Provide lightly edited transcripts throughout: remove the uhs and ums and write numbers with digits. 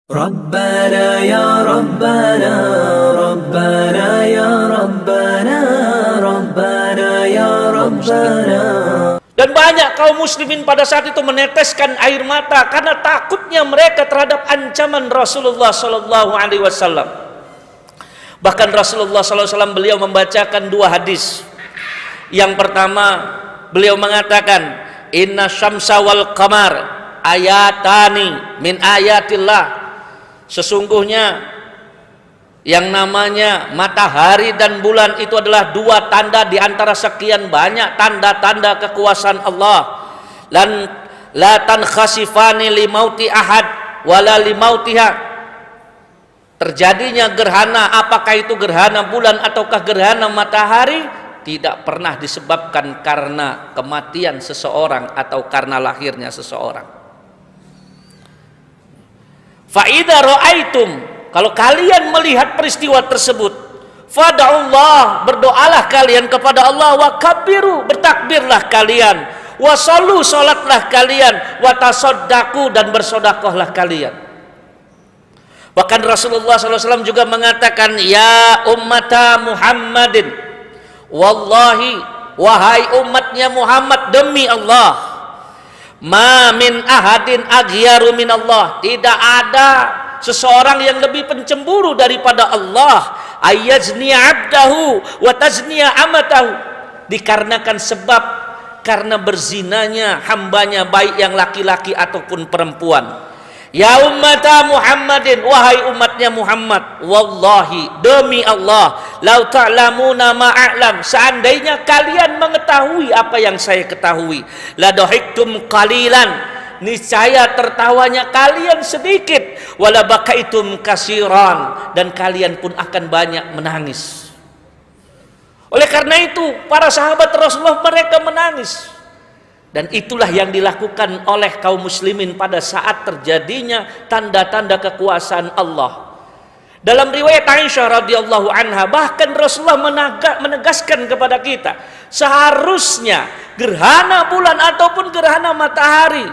ربنا يا ربنا ربنا يا ربنا ربنا يا ربنا. Dan banyak kaum muslimin pada saat itu meneteskan air mata karena takutnya mereka terhadap ancaman Rasulullah sallallahu alaihi wasallam. Bahkan Rasulullah sallallahu alaihi wasallam beliau membacakan dua hadis. Yang pertama, beliau mengatakan, "Inna syamsa wal qamar ayatani min ayatillah." Sesungguhnya yang namanya matahari dan bulan itu adalah dua tanda di antara sekian banyak tanda-tanda kekuasaan Allah. Lan la tankhasifani li mauti ahad wala li mautiha. Terjadinya gerhana, apakah itu gerhana bulan ataukah gerhana matahari, tidak pernah disebabkan karena kematian seseorang atau karena lahirnya seseorang. Fa'idha ra'aitum, kalau kalian melihat peristiwa tersebut, fada'ullah, berdoalah kalian kepada Allah, wa kabbiru, bertakbirlah kalian, wa sallu, salatlah kalian, wa tasaddaku, dan bersodakohlah kalian. Bahkan Rasulullah SAW juga mengatakan, ya ummata Muhammadin, wallahi, wahai umatnya Muhammad, demi Allah, ma min ahadin aghyaru min Allah, tidak ada seseorang yang lebih pencemburu daripada Allah, ayazni abdahu wa tazniya amatahu, dikarenakan sebab karena berzinanya hambanya, baik yang laki-laki ataupun perempuan. Ya ummata Muhammadin, wahai umatnya Muhammad, wallahi, demi Allah, lau ta'lamuna ma'a'lam, seandainya kalian mengetahui apa yang saya ketahui, la dohiktum qalilan, niscaya tertawanya kalian sedikit, wala bakaitum kasiran, dan kalian pun akan banyak menangis. Oleh karena itu para sahabat Rasulullah mereka menangis. Dan itulah yang dilakukan oleh kaum muslimin pada saat terjadinya tanda-tanda kekuasaan Allah. Dalam riwayat Aisyah radhiyallahu anha, bahkan Rasulullah menegaskan kepada kita, seharusnya gerhana bulan ataupun gerhana matahari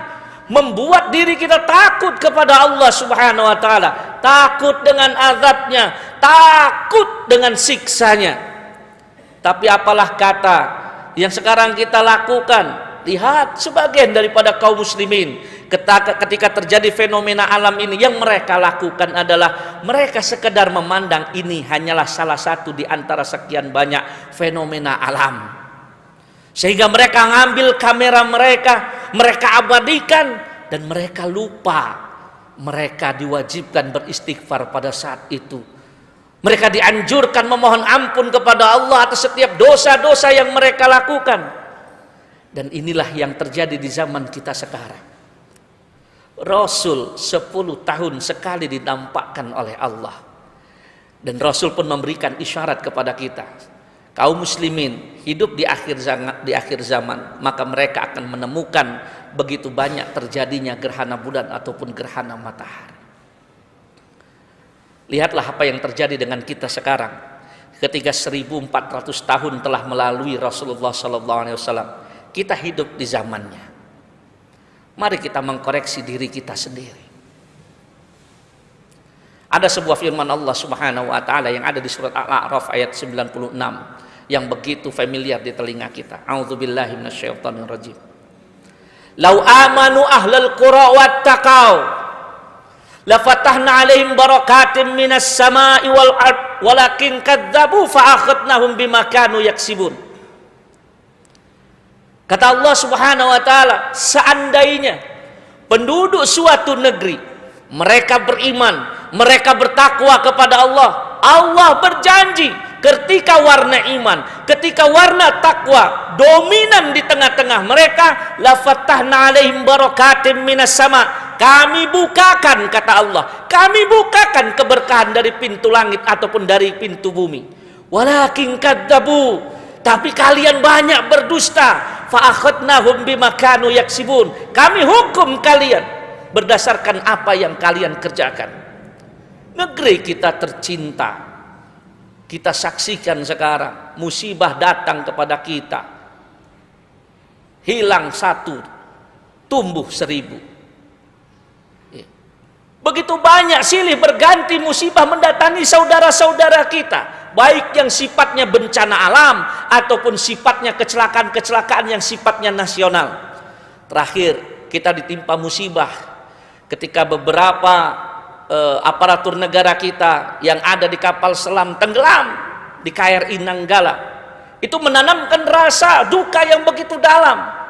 membuat diri kita takut kepada Allah Subhanahu wa taala, takut dengan azabnya, takut dengan siksanya. Tapi apalah kata yang sekarang kita lakukan? Lihat sebagian daripada kaum muslimin ketika terjadi fenomena alam ini, yang mereka lakukan adalah mereka sekedar memandang ini hanyalah salah satu di antara sekian banyak fenomena alam, sehingga mereka ngambil kamera mereka abadikan, dan mereka lupa mereka diwajibkan beristighfar pada saat itu. Mereka dianjurkan memohon ampun kepada Allah atas setiap dosa-dosa yang mereka lakukan. Dan inilah yang terjadi di zaman kita sekarang. Rasul 10 tahun sekali dinampakkan oleh Allah. Dan Rasul pun memberikan isyarat kepada kita. Kaum muslimin hidup di akhir zaman, maka mereka akan menemukan begitu banyak terjadinya gerhana bulan ataupun gerhana matahari. Lihatlah apa yang terjadi dengan kita sekarang. Ketika 1400 tahun telah melalui Rasulullah SAW, kita hidup di zamannya. Mari kita mengkoreksi diri kita sendiri. Ada sebuah firman Allah Subhanahu wa taala yang ada di surat Al-A'raf ayat 96 yang begitu familiar di telinga kita. A'udzubillahi minasyaitonir rajim. Lau amanu ahlal qura wattaqau la fatahna 'alaihim barakatim minas sama'i wal ard walakin kadzdzabu fa akhadnahum bima kanu yaksibun. Kata Allah Subhanahu wa taala, seandainya penduduk suatu negeri mereka beriman, mereka bertakwa kepada Allah, Allah berjanji ketika warna iman, ketika warna takwa dominan di tengah-tengah mereka, la fatahna 'alaihim barakatim minas sama, kami bukakan, kata Allah, kami bukakan keberkahan dari pintu langit ataupun dari pintu bumi. Walakin kadzdzabu, tapi kalian banyak berdusta. Fa akhadnahum bima kanu yaksibun, kami hukum kalian berdasarkan apa yang kalian kerjakan. Negeri kita tercinta, kita saksikan sekarang musibah datang kepada kita, hilang satu tumbuh 1000. Begitu banyak silih berganti musibah mendatangi saudara-saudara kita, baik yang sifatnya bencana alam ataupun sifatnya kecelakaan-kecelakaan yang sifatnya nasional. Terakhir kita ditimpa musibah ketika beberapa aparatur negara kita yang ada di kapal selam tenggelam di KRI Nanggala. Itu menanamkan rasa duka yang begitu dalam.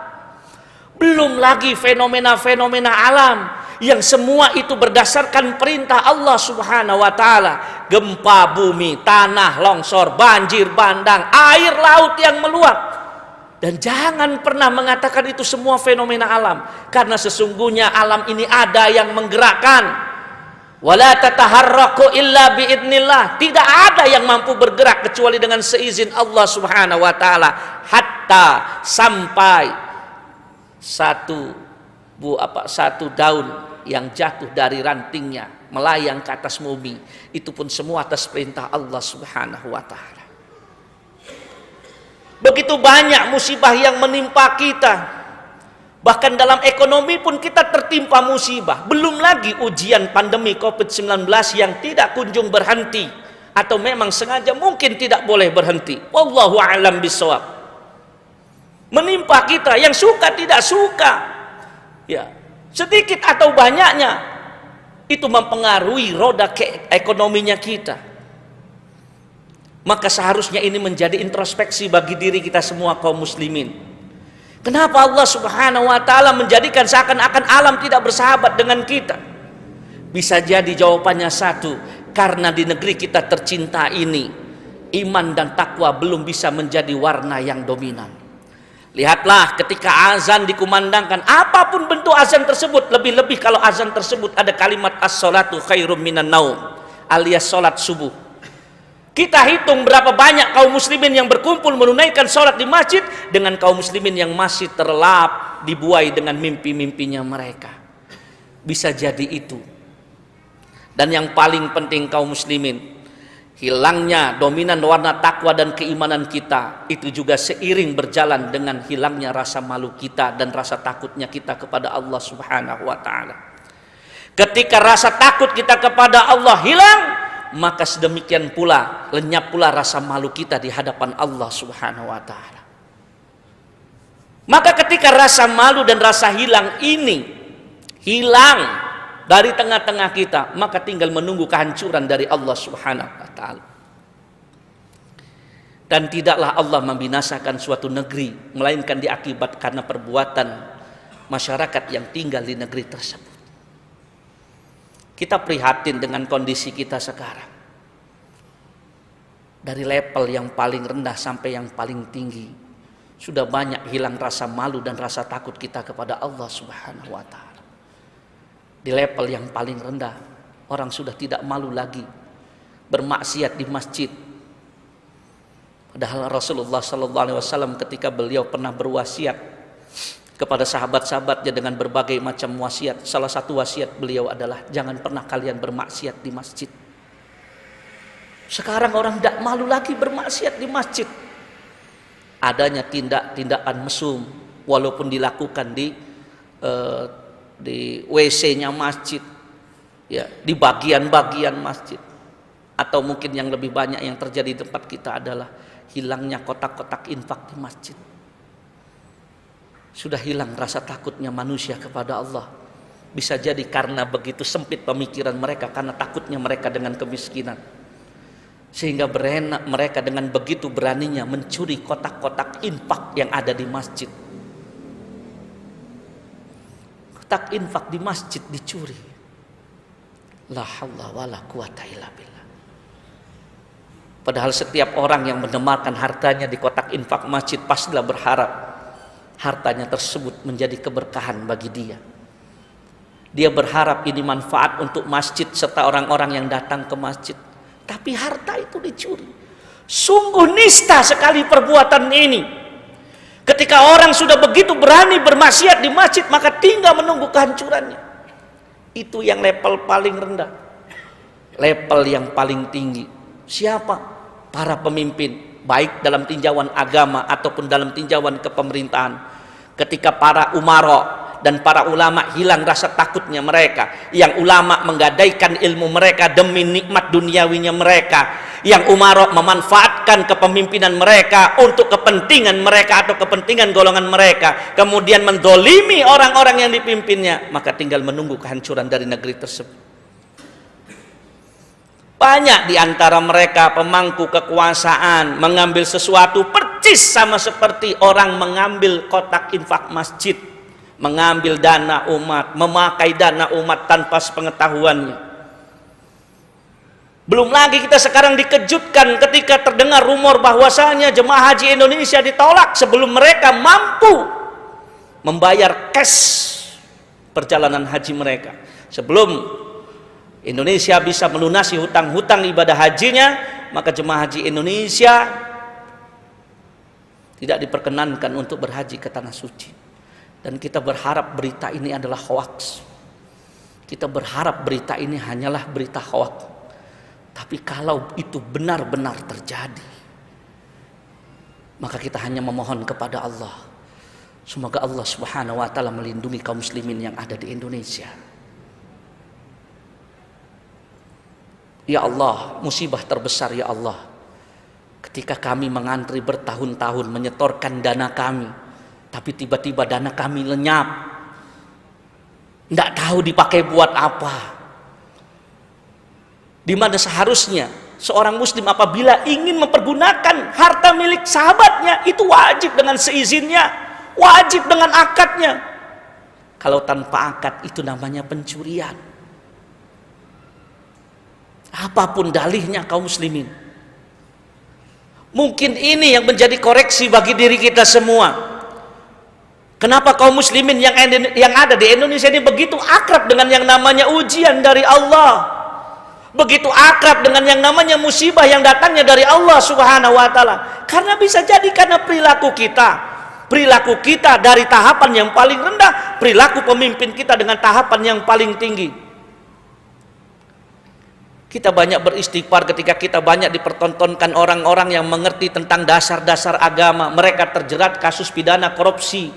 Belum lagi fenomena-fenomena alam yang semua itu berdasarkan perintah Allah Subhanahu wa taala. Gempa bumi, tanah longsor, banjir bandang, air laut yang meluap. Dan jangan pernah mengatakan itu semua fenomena alam, karena sesungguhnya alam ini ada yang menggerakkan. Wala tataharraku illa biidnillah. Tidak ada yang mampu bergerak kecuali dengan seizin Allah Subhanahu wa taala. Hatta sampai satu daun yang jatuh dari rantingnya melayang ke atas bumi, itu pun semua atas perintah Allah Subhanahu wa taala. Begitu banyak musibah yang menimpa kita. Bahkan dalam ekonomi pun kita tertimpa musibah. Belum lagi ujian pandemi COVID-19 yang tidak kunjung berhenti, atau memang sengaja mungkin tidak boleh berhenti. Wallahu a'lam bishawab. Menimpa kita yang suka tidak suka, ya, sedikit atau banyaknya itu mempengaruhi roda ekonominya kita. Maka seharusnya ini menjadi introspeksi bagi diri kita semua kaum muslimin. Kenapa Allah Subhanahu wa taala menjadikan seakan-akan alam tidak bersahabat dengan kita? Bisa jadi jawabannya satu, karena di negeri kita tercinta ini iman dan takwa belum bisa menjadi warna yang dominan. Lihatlah ketika azan dikumandangkan, apapun bentuk azan tersebut, lebih-lebih kalau azan tersebut ada kalimat as-salatu khairum minan naum, alias salat subuh. Kita hitung berapa banyak kaum muslimin yang berkumpul menunaikan sholat di masjid dengan kaum muslimin yang masih terlelap dibuai dengan mimpi-mimpinya mereka. Bisa jadi itu. Dan yang paling penting kaum muslimin, hilangnya dominan warna takwa dan keimanan kita itu juga seiring berjalan dengan hilangnya rasa malu kita dan rasa takutnya kita kepada Allah Subhanahu wa taala. Ketika rasa takut kita kepada Allah hilang, maka sedemikian pula lenyap pula rasa malu kita di hadapan Allah Subhanahu wa taala. Maka ketika rasa malu dan rasa hilang ini hilang dari tengah-tengah kita, maka tinggal menunggu kehancuran dari Allah Subhanahu wa taala. Dan tidaklah Allah membinasakan suatu negeri melainkan diakibat karena perbuatan masyarakat yang tinggal di negeri tersebut. Kita prihatin dengan kondisi kita sekarang. Dari level yang paling rendah sampai yang paling tinggi, sudah banyak hilang rasa malu dan rasa takut kita kepada Allah Subhanahu wa taala. Di level yang paling rendah, orang sudah tidak malu lagi bermaksiat di masjid. Padahal Rasulullah SAW ketika beliau pernah berwasiat kepada sahabat-sahabatnya dengan berbagai macam wasiat, salah satu wasiat beliau adalah jangan pernah kalian bermaksiat di masjid. Sekarang orang tidak malu lagi bermaksiat di masjid. Adanya tindakan mesum, walaupun dilakukan di WC-nya masjid, ya, di bagian-bagian masjid, atau mungkin yang lebih banyak yang terjadi di tempat kita adalah hilangnya kotak-kotak infak di masjid. Sudah hilang rasa takutnya manusia kepada Allah. Bisa jadi karena begitu sempit pemikiran mereka, karena takutnya mereka dengan kemiskinan, sehingga mereka dengan begitu beraninya mencuri kotak-kotak infak yang ada di masjid. Kotak infak di masjid dicuri. La haula wala quwata illa billah. Padahal setiap orang yang mendemarkan hartanya di kotak infak masjid pastilah berharap hartanya tersebut menjadi keberkahan bagi dia. Dia berharap ini manfaat untuk masjid serta orang-orang yang datang ke masjid. Tapi harta itu dicuri. Sungguh nista sekali perbuatan ini. Ketika orang sudah begitu berani bermaksiat di masjid, maka tinggal menunggu kehancurannya. Itu yang level paling rendah. Level yang paling tinggi, siapa? Para pemimpin, baik dalam tinjauan agama ataupun dalam tinjauan kepemerintahan. Ketika para umara dan para ulama hilang rasa takutnya mereka. Yang ulama menggadaikan ilmu mereka demi nikmat duniawinya mereka. Yang umarok memanfaatkan kepemimpinan mereka untuk kepentingan mereka atau kepentingan golongan mereka, kemudian mendolimi orang-orang yang dipimpinnya, maka tinggal menunggu kehancuran dari negeri tersebut. Banyak di antara mereka pemangku kekuasaan mengambil sesuatu percis sama seperti orang mengambil kotak infak masjid, mengambil dana umat, memakai dana umat tanpa sepengetahuannya. Belum lagi kita sekarang dikejutkan ketika terdengar rumor bahwasanya jemaah haji Indonesia ditolak sebelum mereka mampu membayar cash perjalanan haji mereka. Sebelum Indonesia bisa melunasi hutang-hutang ibadah hajinya, maka jemaah haji Indonesia tidak diperkenankan untuk berhaji ke tanah suci. Dan kita berharap berita ini adalah hoaks. Kita berharap berita ini hanyalah berita hoaks. Tapi kalau itu benar-benar terjadi, maka kita hanya memohon kepada Allah, semoga Allah Subhanahu wa taala melindungi kaum muslimin yang ada di Indonesia. Ya Allah, musibah terbesar ya Allah, ketika kami mengantri bertahun-tahun menyetorkan dana kami, tapi tiba-tiba dana kami lenyap, tidak tahu dipakai buat apa. Di mana seharusnya seorang muslim apabila ingin mempergunakan harta milik sahabatnya, itu wajib dengan seizinnya, wajib dengan akadnya. Kalau tanpa akad itu namanya pencurian. Apapun dalihnya kaum muslimin. Mungkin ini yang menjadi koreksi bagi diri kita semua. Kenapa kaum muslimin yang ada di Indonesia ini begitu akrab dengan yang namanya ujian dari Allah, begitu akrab dengan yang namanya musibah yang datangnya dari Allah Subhanahu wa taala? Karena bisa jadi karena perilaku kita dari tahapan yang paling rendah, perilaku pemimpin kita dengan tahapan yang paling tinggi. Kita banyak beristighfar ketika kita banyak dipertontonkan orang-orang yang mengerti tentang dasar-dasar agama. Mereka terjerat kasus pidana korupsi,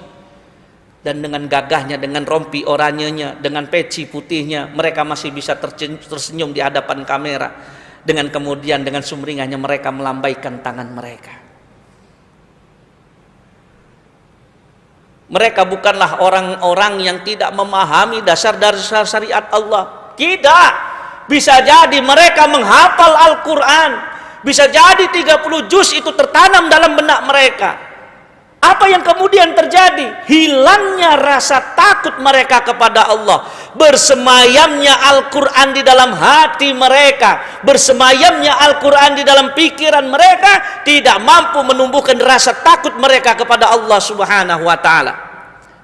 dan dengan gagahnya, dengan rompi oranyenya, dengan peci putihnya, mereka masih bisa tersenyum di hadapan kamera. Dengan kemudian dengan sumringahnya mereka melambaikan tangan mereka. Mereka bukanlah orang-orang yang tidak memahami dasar-dasar syariat Allah. Tidak. Bisa jadi mereka menghafal Al-Quran, bisa jadi 30 juz itu tertanam dalam benak mereka. Apa yang kemudian terjadi? Hilangnya rasa takut mereka kepada Allah. Bersemayamnya Al-Quran di dalam hati mereka, bersemayamnya Al-Quran di dalam pikiran mereka, tidak mampu menumbuhkan rasa takut mereka kepada Allah Subhanahu wa ta'ala.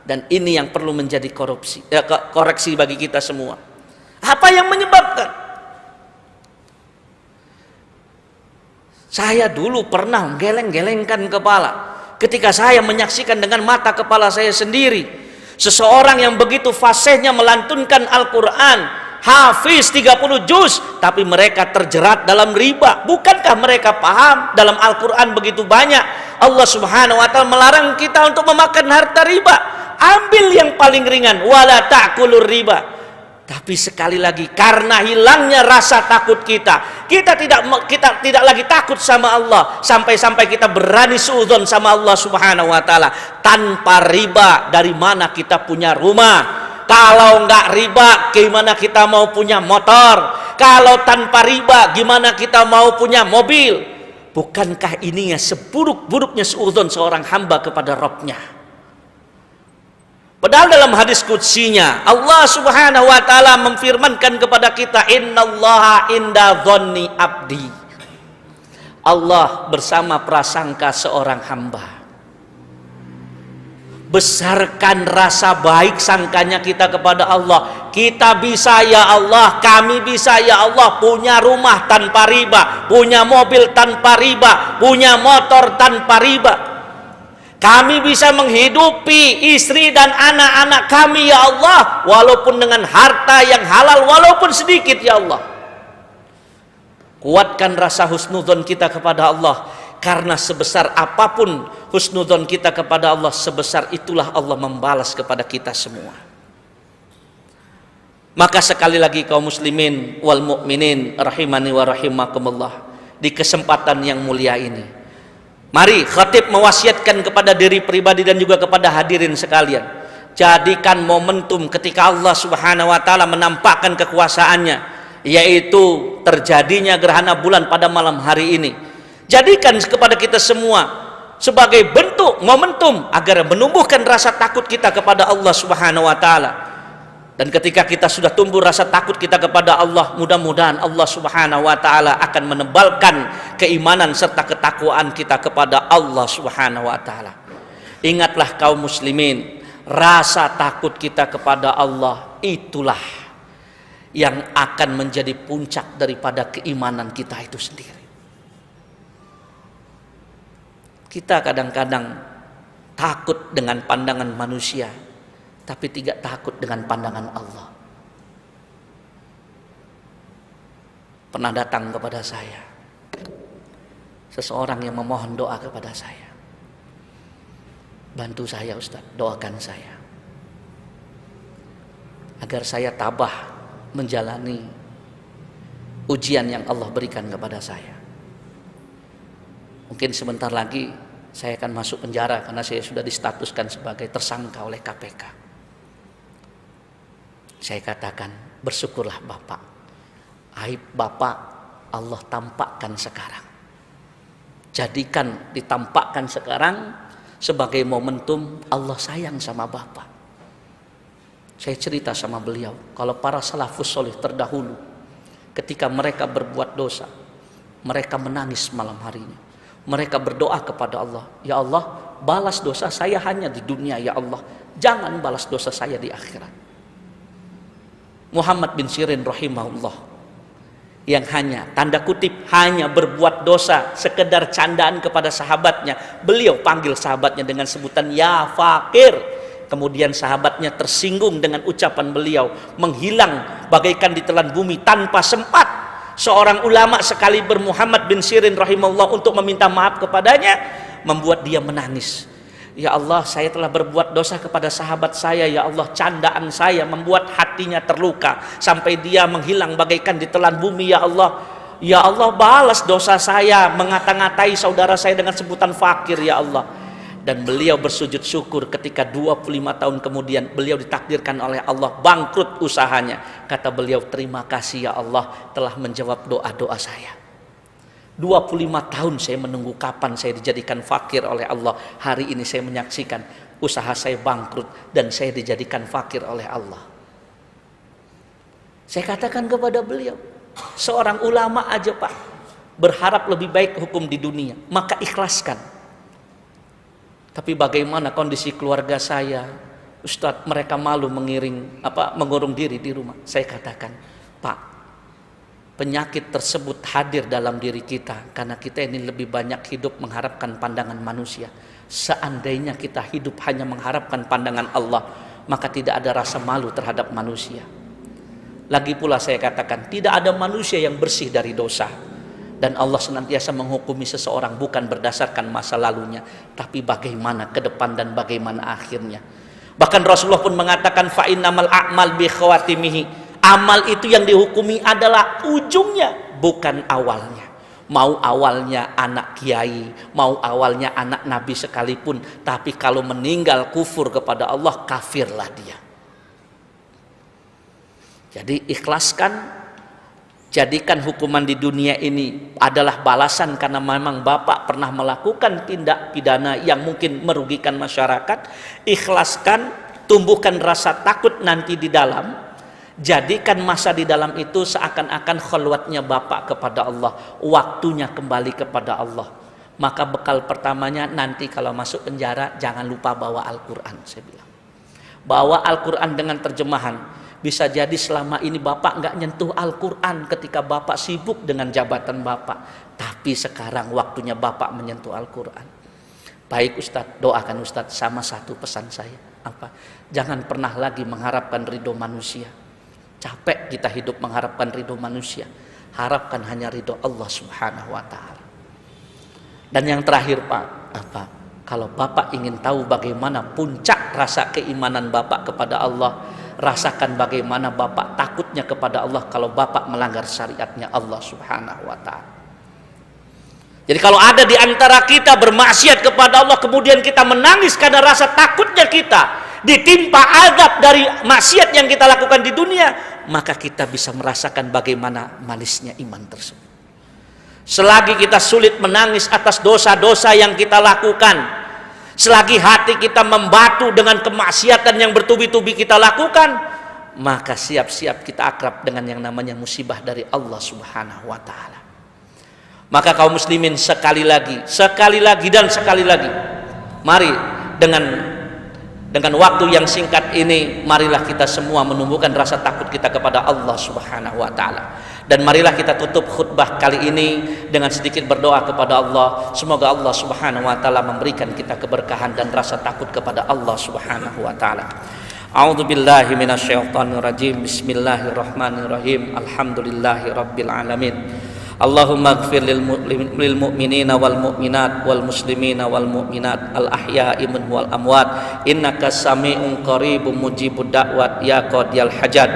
Dan ini yang perlu menjadi koreksi bagi kita semua. Apa yang menyebabkan? Saya dulu pernah geleng-gelengkan kepala ketika saya menyaksikan dengan mata kepala saya sendiri seseorang yang begitu fasihnya melantunkan Al-Quran, hafiz 30 juz, tapi mereka terjerat dalam riba. Bukankah mereka paham dalam Al-Quran begitu banyak Allah Subhanahu wa ta'ala melarang kita untuk memakan harta riba? Ambil yang paling ringan, wala ta'kulur riba. Tapi sekali lagi, karena hilangnya rasa takut kita tidak lagi takut sama Allah, sampai-sampai kita berani suudzon sama Allah Subhanahu wa ta'ala. Tanpa riba, dari mana kita punya rumah? Kalau nggak riba, gimana kita mau punya motor? Kalau tanpa riba, gimana kita mau punya mobil? Bukankah ini seburuk-buruknya suudzon seorang hamba kepada Rabbnya? Padahal dalam hadis qudsinya Allah Subhanahu wa ta'ala memfirmankan kepada kita, innallaha inda dhonni abdi. Allah bersama prasangka seorang hamba. Besarkan rasa baik sangkanya kita kepada Allah. Kita bisa ya Allah, kami bisa ya Allah punya rumah tanpa riba, punya mobil tanpa riba, punya motor tanpa riba. Kami bisa menghidupi istri dan anak-anak kami ya Allah, walaupun dengan harta yang halal, walaupun sedikit ya Allah. Kuatkan rasa husnudzon kita kepada Allah. Karena sebesar apapun husnudzon kita kepada Allah, sebesar itulah Allah membalas kepada kita semua. Maka sekali lagi kaum muslimin wal mukminin rahimani wa rahimakumullah, di kesempatan yang mulia ini, mari khatib mewasiatkan kepada diri pribadi dan juga kepada hadirin sekalian, jadikan momentum ketika Allah Subhanahu wa taala menampakkan kekuasaannya, yaitu terjadinya gerhana bulan pada malam hari ini. Jadikan kepada kita semua sebagai bentuk momentum agar menumbuhkan rasa takut kita kepada Allah Subhanahu wa taala. Dan ketika kita sudah tumbuh rasa takut kita kepada Allah, mudah-mudahan Allah Subhanahu wa taala akan menebalkan keimanan serta ketakwaan kita kepada Allah Subhanahu wa taala. Ingatlah kaum muslimin, rasa takut kita kepada Allah itulah yang akan menjadi puncak daripada keimanan kita itu sendiri. Kita kadang-kadang takut dengan pandangan manusia, tapi tidak takut dengan pandangan Allah. Pernah datang kepada saya seseorang yang memohon doa kepada saya. Bantu saya Ustaz, doakan saya agar saya tabah menjalani ujian yang Allah berikan kepada saya. Mungkin sebentar lagi saya akan masuk penjara karena saya sudah distatuskan sebagai tersangka oleh KPK. Saya katakan, bersyukurlah Bapak. Aib Bapak Allah tampakkan sekarang. Jadikan ditampakkan sekarang sebagai momentum Allah sayang sama Bapak. Saya cerita sama beliau, kalau para salafus soleh terdahulu, ketika mereka berbuat dosa, mereka menangis malam harinya. Mereka berdoa kepada Allah, ya Allah, balas dosa saya hanya di dunia, ya Allah, jangan balas dosa saya di akhirat. Muhammad bin Sirin rahimahullah, yang hanya, tanda kutip, hanya berbuat dosa sekedar candaan kepada sahabatnya, beliau panggil sahabatnya dengan sebutan ya fakir. Kemudian sahabatnya tersinggung dengan ucapan beliau, menghilang bagaikan ditelan bumi tanpa sempat seorang ulama sekaliber Muhammad bin Sirin rahimahullah untuk meminta maaf kepadanya, membuat dia menangis. Ya Allah, saya telah berbuat dosa kepada sahabat saya, ya Allah, candaan saya membuat hatinya terluka sampai dia menghilang bagaikan ditelan bumi, ya Allah. Ya Allah, balas dosa saya mengata-ngatai saudara saya dengan sebutan fakir, ya Allah. Dan beliau bersujud syukur ketika 25 tahun kemudian beliau ditakdirkan oleh Allah bangkrut usahanya. Kata beliau, terima kasih ya Allah telah menjawab doa-doa saya. 25 tahun saya menunggu kapan saya dijadikan fakir oleh Allah. Hari ini saya menyaksikan usaha saya bangkrut dan saya dijadikan fakir oleh Allah. Saya katakan kepada beliau, seorang ulama aja Pak berharap lebih baik hukum di dunia, maka ikhlaskan. Tapi bagaimana kondisi keluarga saya, Ustadz, mereka malu mengurung diri di rumah. Saya katakan, Pak, penyakit tersebut hadir dalam diri kita karena kita ini lebih banyak hidup mengharapkan pandangan manusia. Seandainya kita hidup hanya mengharapkan pandangan Allah, maka tidak ada rasa malu terhadap manusia. Lagi pula saya katakan, tidak ada manusia yang bersih dari dosa. Dan Allah senantiasa menghukumi seseorang bukan berdasarkan masa lalunya, tapi bagaimana ke depan dan bagaimana akhirnya. Bahkan Rasulullah pun mengatakan, fa innamal a'mal bi khawatimihi. Amal itu yang dihukumi adalah ujungnya, bukan awalnya. Mau awalnya anak kiai, mau awalnya anak nabi sekalipun, tapi kalau meninggal kufur kepada Allah, kafirlah dia. Jadi ikhlaskan. Jadikan hukuman di dunia ini adalah balasan karena memang Bapak pernah melakukan tindak pidana yang mungkin merugikan masyarakat. Ikhlaskan, tumbuhkan rasa takut nanti di dalam. Jadikan masa di dalam itu seakan-akan khalwatnya Bapak kepada Allah, waktunya kembali kepada Allah. Maka bekal pertamanya nanti kalau masuk penjara jangan lupa bawa Al-Quran, saya bilang. Bawa Al-Quran dengan terjemahan. Bisa jadi selama ini Bapak nggak nyentuh Al-Quran ketika Bapak sibuk dengan jabatan Bapak. Tapi sekarang waktunya Bapak menyentuh Al-Quran. Baik Ustadz, doakan Ustadz. Sama satu pesan saya. Apa? Jangan pernah lagi mengharapkan ridho manusia. Capek kita hidup mengharapkan ridho manusia. Harapkan hanya ridho Allah Subhanahu wa ta'ala. Dan yang terakhir Pak, apa? Kalau Bapak ingin tahu bagaimana puncak rasa keimanan Bapak kepada Allah, rasakan bagaimana Bapak takutnya kepada Allah kalau Bapak melanggar syariatnya Allah Subhanahu wa ta'ala. Jadi kalau ada di antara kita bermaksiat kepada Allah, kemudian kita menangis karena rasa takutnya kita ditimpa azab dari maksiat yang kita lakukan di dunia, maka kita bisa merasakan bagaimana manisnya iman tersebut. Selagi kita sulit menangis atas dosa-dosa yang kita lakukan, selagi hati kita membatu dengan kemaksiatan yang bertubi-tubi kita lakukan, maka siap-siap kita akrab dengan yang namanya musibah dari Allah Subhanahu wa ta'ala. Maka kaum muslimin, sekali lagi dan sekali lagi, mari dengan waktu yang singkat ini, marilah kita semua menumbuhkan rasa takut kita kepada Allah Subhanahu wa ta'ala. Dan marilah kita tutup khutbah kali ini dengan sedikit berdoa kepada Allah. Semoga Allah Subhanahu wa ta'ala memberikan kita keberkahan dan rasa takut kepada Allah Subhanahu wa ta'ala. A'udzu billahi minasyaitonir rajim. Bismillahirrahmanirrahim. Alhamdulillahi rabbil alamin. Allahumma ighfir lil mu'minina wal mu'minat wal muslimina wal mu'minat al ahya'i minhum wal amwat innaka sami'un qaribun mujibud da'wat ya qadiyal hajat.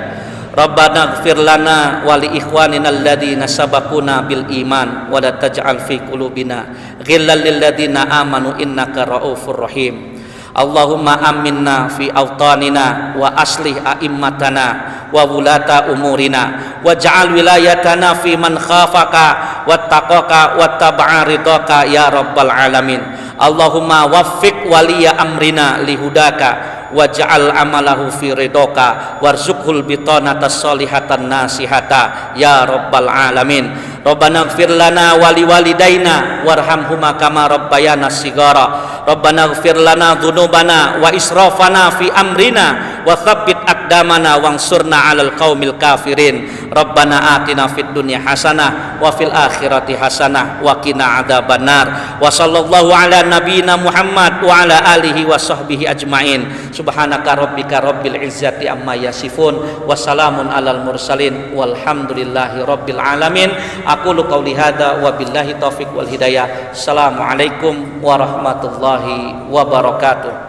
Rabbana ighfir lana wa li ikhwanina alladhina sabaquna bil iman wa la taj'al fi qulubina ghillan lil ladzina amanu innaka raufur rahim. Allahumma aminna fi awtanina wa aslih a'immatana wa wulata umurina waj'al wilayatana fi man khafaka wattaqaka wattaba'a ridhaka ya rabbal alamin. Allahumma waffiq waliya amrina lihudaka waj'al amalahu fi ridhaka warzuqhul bitanata sholihatan nasihata ya rabbal alamin. Rabbana ighfir lana wa liwalidaina warhamhuma kama rabbayana shighara. Rabbana ighfir lana dzunubana wa israfana fi amrina wa tsabbit aqdamana wansurna 'alal qaumil kafirin. Rabbana atina fid dunya hasanah wa fil akhirati hasanah wa qina adzabannar. Wa sallallahu ala nabiyyina Muhammad wa ala alihi wa sahbihi ajmain. Subhanaka rabbika rabbil izzati amma yasifun wa salamun alal mursalin walhamdulillahi rabbil alamin. Aqulu qauli hadza wa billahi taufiq wal hidayah. Assalamualaikum warahmatullahi wabarakatuh.